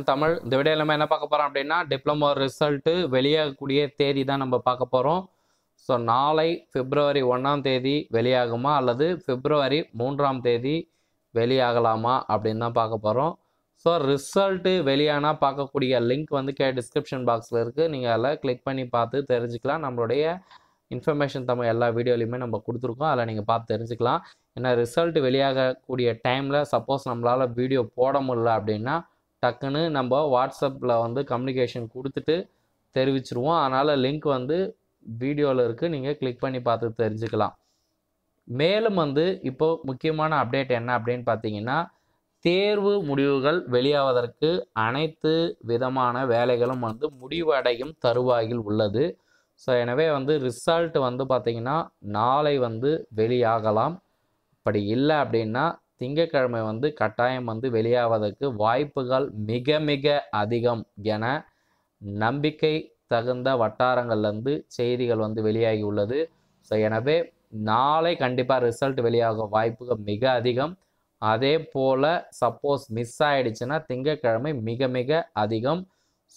தமிழ் இந்த வீடியோவில் நம்ம என்ன பார்க்க போகிறோம் அப்படின்னா டிப்ளமோ ரிசல்ட்டு வெளியாகக்கூடிய தேதி தான் நம்ம பார்க்க போகிறோம். ஸோ நாளை பிப்ரவரி 1ஆம் தேதி வெளியாகுமா அல்லது பிப்ரவரி 3ஆம் தேதி வெளியாகலாமா அப்படின்னு தான் பார்க்க போகிறோம். ஸோ ரிசல்ட்டு வெளியானால் பார்க்கக்கூடிய லிங்க் வந்து டிஸ்கிரிப்ஷன் பாக்ஸில் இருக்குது. நீங்கள் அதில் கிளிக் பண்ணி பார்த்து தெரிஞ்சுக்கலாம். நம்மளுடைய இன்ஃபர்மேஷன் தமிழ் எல்லா வீடியோலையுமே நம்ம கொடுத்துருக்கோம். அதில் நீங்கள் பார்த்து தெரிஞ்சுக்கலாம். ஏன்னா ரிசல்ட் வெளியாகக்கூடிய டைமில் சப்போஸ் நம்மளால் வீடியோ போட முடியல அப்படின்னா டக்குன்னு நம்ம வாட்ஸ்அப்பில் வந்து கம்யூனிகேஷன் கொடுத்துட்டு தெரிவிச்சிருவோம். அதனால் லிங்க் வந்து வீடியோவில் இருக்குது, நீங்கள் கிளிக் பண்ணி பார்த்து தெரிஞ்சுக்கலாம். மேலும் வந்து இப்போது முக்கியமான அப்டேட் என்ன அப்படின்னு பார்த்தீங்கன்னா, தேர்வு முடிவுகள் வெளியாவதற்கு அனைத்து விதமான வேலைகளும் வந்து முடிவடையும் தருவாயில் உள்ளது. ஸோ எனவே வந்து ரிசல்ட் வந்து பார்த்திங்கன்னா நாளை வந்து வெளியாகலாம். அப்படி இல்லை அப்படின்னா திங்கட்கிழமை வந்து கட்டாயம் வந்து வெளியாவதற்கு வாய்ப்புகள் மிக மிக அதிகம் என நம்பிக்கை தகுந்த வட்டாரங்கள்லேருந்து செய்திகள் வந்து வெளியாகி உள்ளது. ஸோ எனவே நாளை கண்டிப்பாக ரிசல்ட் வெளியாக வாய்ப்புகள் மிக அதிகம். அதே போல் சப்போஸ் மிஸ் ஆகிடுச்சுன்னா திங்கட்கிழமை மிக மிக அதிகம்.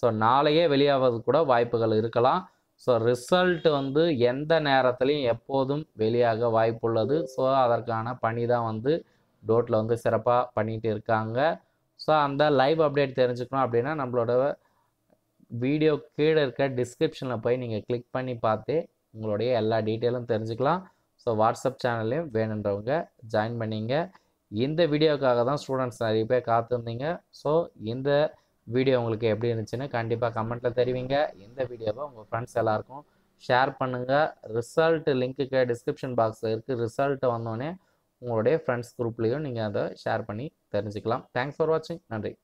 ஸோ நாளையே வெளியாவது கூட வாய்ப்புகள் இருக்கலாம். ஸோ ரிசல்ட் வந்து எந்த நேரத்துலையும் எப்போதும் வெளியாக வாய்ப்புள்ளது. ஸோ அதற்கான பணி தான் வந்து டோட்டில் வந்து சிறப்பாக பண்ணிகிட்டு இருக்காங்க. ஸோ அந்த லைவ் அப்டேட் தெரிஞ்சுக்கணும் அப்படின்னா நம்மளோட வீடியோ கீழே இருக்க டிஸ்கிரிப்ஷனில் போய் நீங்கள் கிளிக் பண்ணி பார்த்தே உங்களுடைய எல்லா டீட்டெயிலும் தெரிஞ்சுக்கலாம். ஸோ வாட்ஸ்அப் சேனல்லையும் வேணுன்றவங்க ஜாயின் பண்ணிங்க. இந்த வீடியோக்காக தான் ஸ்டூடெண்ட்ஸ் நிறைய பேர் காத்திருந்தீங்க. ஸோ இந்த வீடியோ உங்களுக்கு எப்படி இருந்துச்சுன்னு கண்டிப்பாக கமெண்ட்டில் தெரிவிங்க. இந்த வீடியோவை உங்கள் ஃப்ரெண்ட்ஸ் எல்லாருக்கும் ஷேர் பண்ணுங்கள். ரிசல்ட் லிங்க்குக்கு டிஸ்கிரிப்ஷன் பாக்ஸில் இருக்குது. ரிசல்ட் வந்தோடனே உங்களுடைய ஃப்ரெண்ட்ஸ் குரூப்லேயும் நீங்கள் அதை ஷேர் பண்ணி தெரிஞ்சுக்கலாம். தேங்க்ஸ் ஃபார் வாட்சிங். நன்றி.